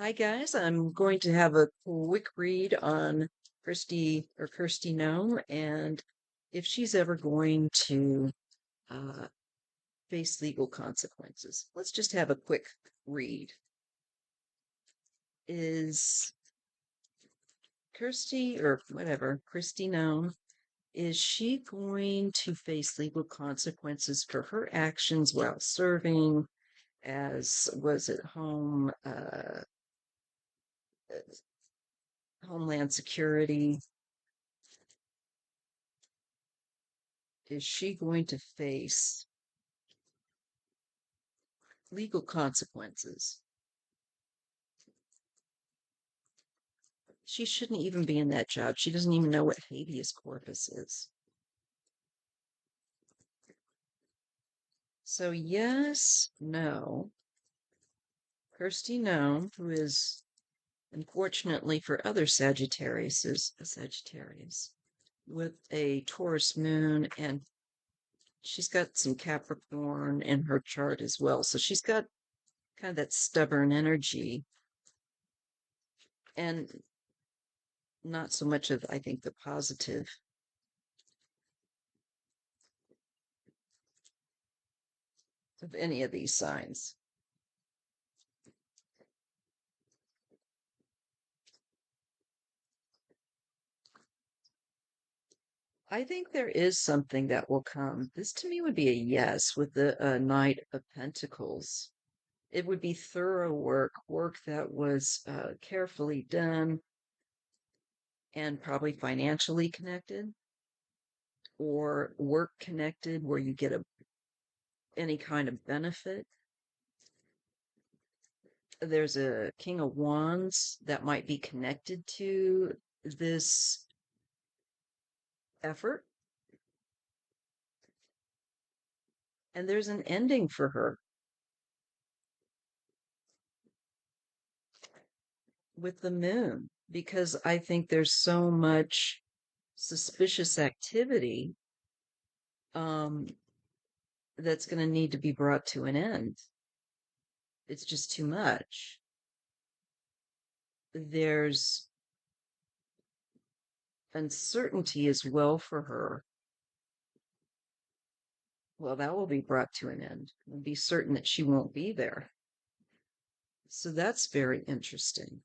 Hi guys, I'm going to have a quick read on Kirsty Noem and if she's ever going to uh, face legal consequences. Let's just have a quick read. Is Kirsty Noem, is she going to face legal consequences for her actions while serving as was it Homeland Security? Is she going to face legal consequences? She shouldn't even be in that job. She doesn't even know what habeas corpus is. So, yes, no. Kirsty Noem, who is unfortunately for other Sagittarius, is a Sagittarius with a Taurus moon, and she's got some Capricorn in her chart as well. So she's got kind of that stubborn energy and not so much of, I think, the positive of any of these signs. I think there is something that will come. This to me would be a yes with the Knight of Pentacles. It would be thorough work, work that was carefully done and probably financially connected, or work connected where you get any kind of benefit. There's a King of Wands that might be connected to this effort, and there's an ending for her with the moon, because I think there's so much suspicious activity um, that's going to need to be brought to an end. It's just too much. There's uncertainty as well for her. Well, that will be brought to an end. And be certain that she won't be there. So that's very interesting.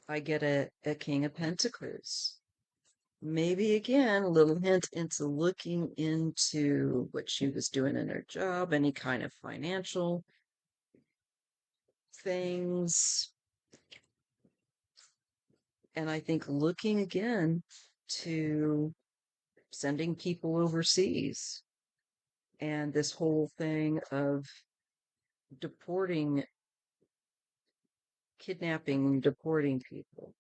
I get a King of Pentacles. Maybe again, a little hint into looking into what she was doing in her job, any kind of financial things. And I think looking again to sending people overseas and this whole thing of deporting, kidnapping and deporting people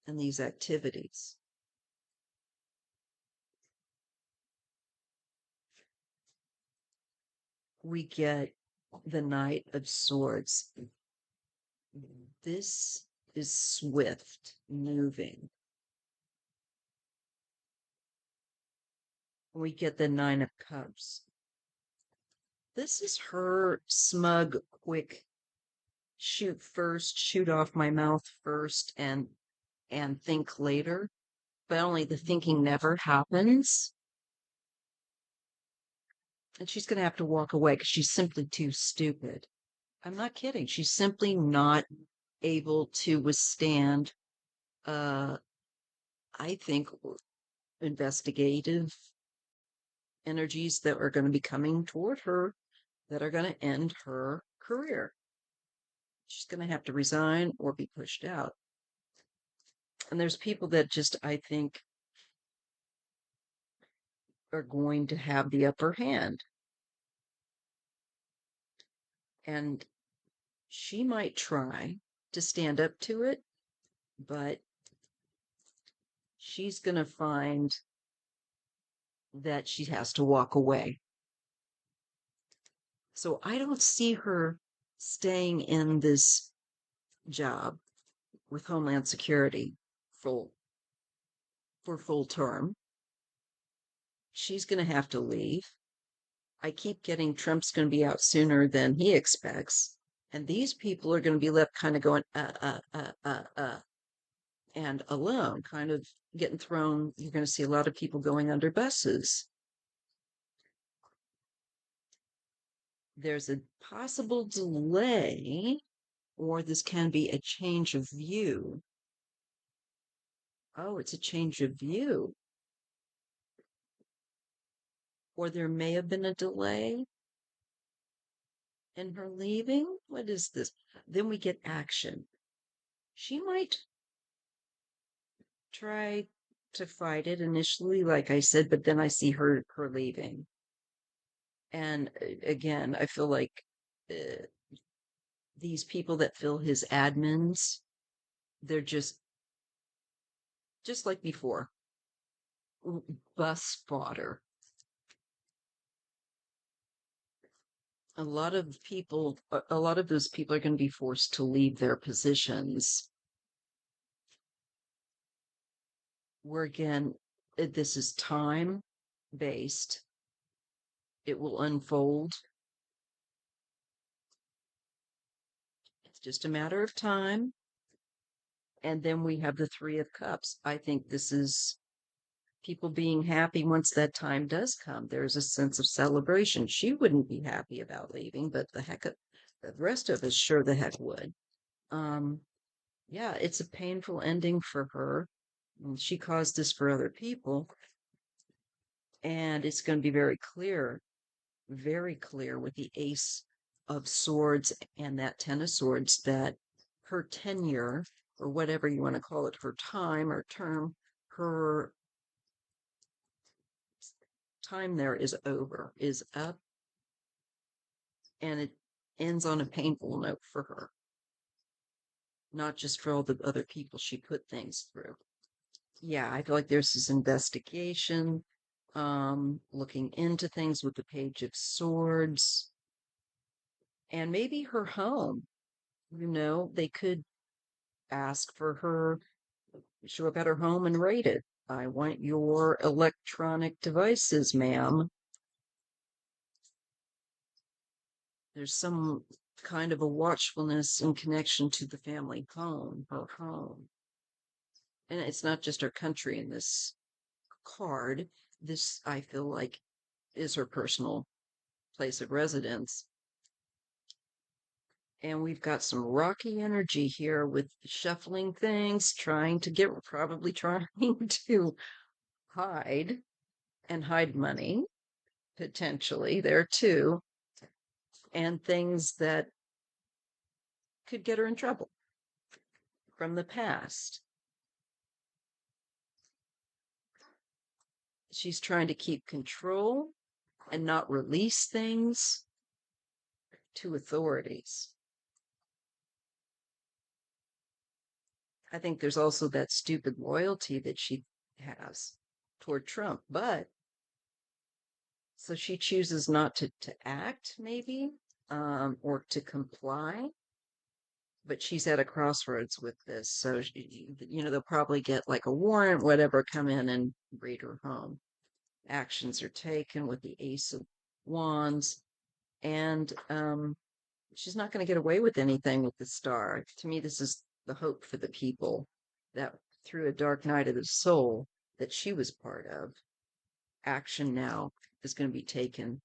and these activities. We get the Knight of Swords. This is swift moving. We get the Nine of Cups. This is her smug, quick shoot first, shoot off my mouth first, and think later. But only the thinking never happens. And she's going to have to walk away because she's simply too stupid. I'm not kidding. She's simply not able to withstand, I think, investigative energies that are going to be coming toward her that are going to end her career. She's going to have to resign or be pushed out. And there's people that just, I think, are going to have the upper hand. And she might try to stand up to it, but she's going to find that she has to walk away. So I don't see her staying in this job with Homeland Security for full term. She's going to have to leave. I keep getting Trump's going to be out sooner than he expects. And these people are going to be left kind of going, and alone, kind of getting thrown. You're going to see a lot of people going under buses. There's a possible delay, or this can be a change of view. Oh, it's a change of view. Or there may have been a delay in her leaving. What is this? Then we get action. She might try to fight it initially, like I said, but then I see her leaving. And again, I feel like uh, these people that fill his admins, they're just like before, bus fodder. A lot of those people are going to be forced to leave their positions. Where again, this is time based. It will unfold. It's just a matter of time. And then we have the Three of Cups. I think this is people being happy once that time does come. There's a sense of celebration. She wouldn't be happy about leaving, but the rest of us sure the heck would. Um, yeah, it's a painful ending for her. She caused this for other people, and it's going to be very clear with the Ace of Swords and that Ten of Swords that her tenure, or whatever you want to call it, her time or term, her time there is over, is up, and it ends on a painful note for her, not just for all the other people she put things through. Yeah, I feel like there's this investigation, looking into things with the Page of Swords, and maybe her home. They could ask for her, show up at her home and raid it. I want your electronic devices, ma'am. There's some kind of a watchfulness in connection to the family home, her home. And it's not just her country in this card. This, I feel like, is her personal place of residence. And we've got some rocky energy here with shuffling things, probably trying to hide and hide money, potentially there too, and things that could get her in trouble from the past. She's trying to keep control and not release things to authorities. I think there's also that stupid loyalty that she has toward Trump, but so she chooses not to act, maybe, or to comply. But she's at a crossroads with this. So, they'll probably get like a warrant, whatever, come in and raid her home. Actions are taken with the Ace of Wands. And she's not going to get away with anything with the Star. To me, this is the hope for the people that through a dark night of the soul that she was part of, action now is going to be taken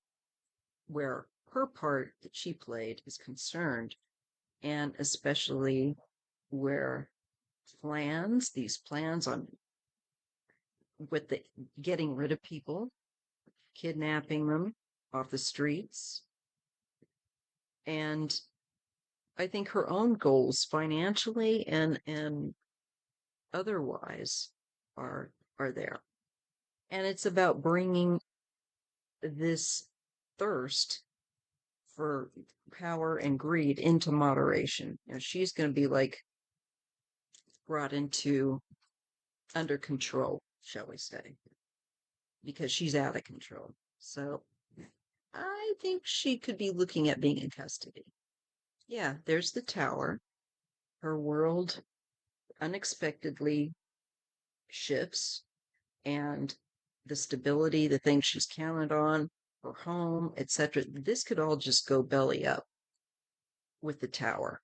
where her part that she played is concerned, and especially where these plans on with the getting rid of people, kidnapping them off the streets, and I think her own goals financially and otherwise are there. And it's about bringing this thirst for power and greed into moderation. She's going to be like brought into under control, shall we say, because she's out of control. So I think she could be looking at being in custody. Yeah, there's the tower. Her world unexpectedly shifts, and the stability, the things she's counted on, her home, etc. This could all just go belly up with the Tower.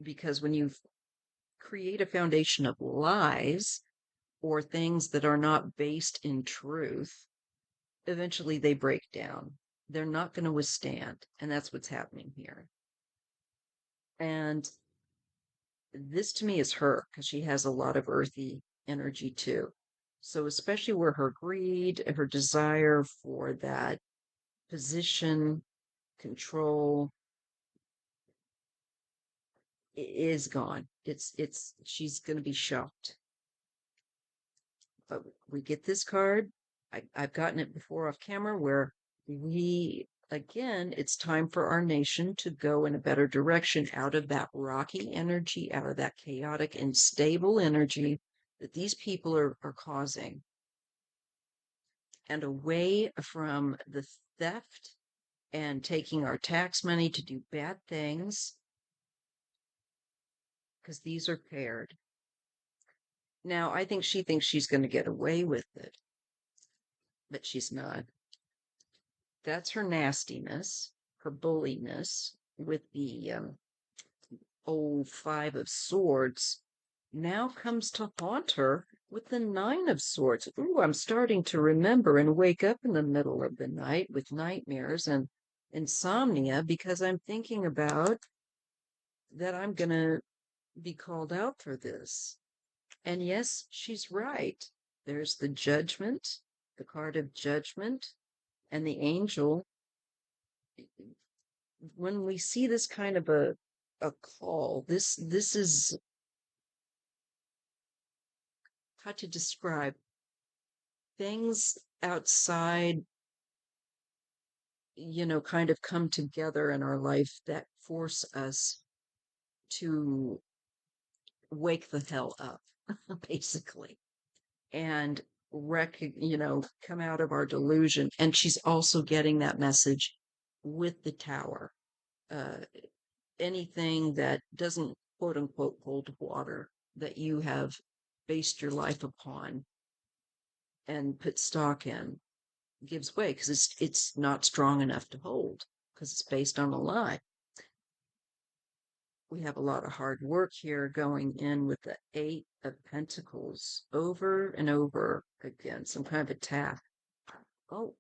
Because when you create a foundation of lies or things that are not based in truth, eventually they break down. They're not going to withstand. And that's what's happening here. And this to me is her, because she has a lot of earthy energy too. So, especially where her greed, her desire for that position, control is gone. She's going to be shocked. But we get this card. I've gotten it before off camera where again, it's time for our nation to go in a better direction out of that rocky energy, out of that chaotic and stable energy that these people are causing, and away from the theft and taking our tax money to do bad things, because these are paired. Now, I think she thinks she's going to get away with it, but she's not. That's her nastiness, her bulliness with the old Five of Swords now comes to haunt her with the Nine of Swords. Ooh, I'm starting to remember and wake up in the middle of the night with nightmares and insomnia because I'm thinking about that I'm going to be called out for this. And yes, she's right. There's the Judgment, the card of Judgment, and the Angel. When we see this kind of a call, this is how to describe things outside, kind of come together in our life that force us to wake the hell up, basically, and come out of our delusion. And she's also getting that message with the Tower. Uh, Anything that doesn't quote unquote hold water that you have based your life upon and put stock in gives way because it's not strong enough to hold because it's based on a lie. We have a lot of hard work here going in with the Eight of Pentacles over and over again, some kind of attack. Oh,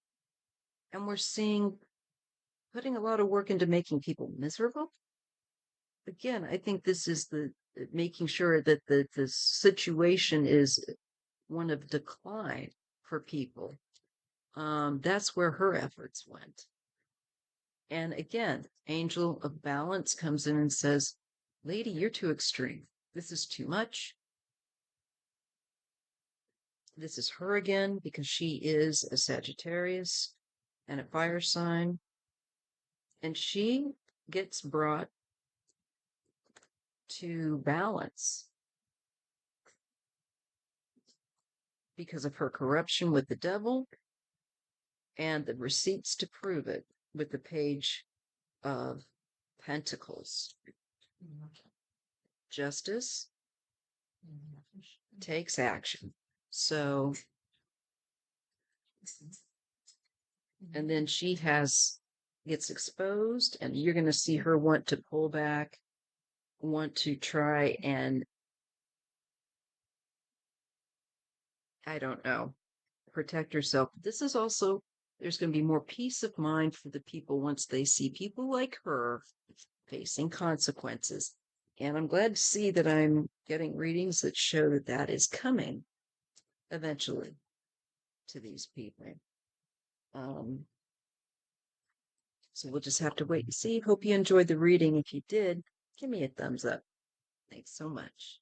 and we're seeing putting a lot of work into making people miserable. Again, I think this is the making sure that the situation is one of decline for people. That's where her efforts went. And again, Angel of Balance comes in and says, lady, you're too extreme. This is too much. This is her again because she is a Sagittarius and a fire sign. And she gets brought to balance because of her corruption with the devil and the receipts to prove it with the Page of Pentacles. Justice takes action. So, and then she gets exposed, and you're going to see her want to pull back, want to try and, I don't know, protect herself. This is also, there's going to be more peace of mind for the people once they see people like her facing consequences. And I'm glad to see that I'm getting readings that show that that is coming eventually to these people. So we'll just have to wait and see. Hope you enjoyed the reading. If you did, give me a thumbs up. Thanks so much.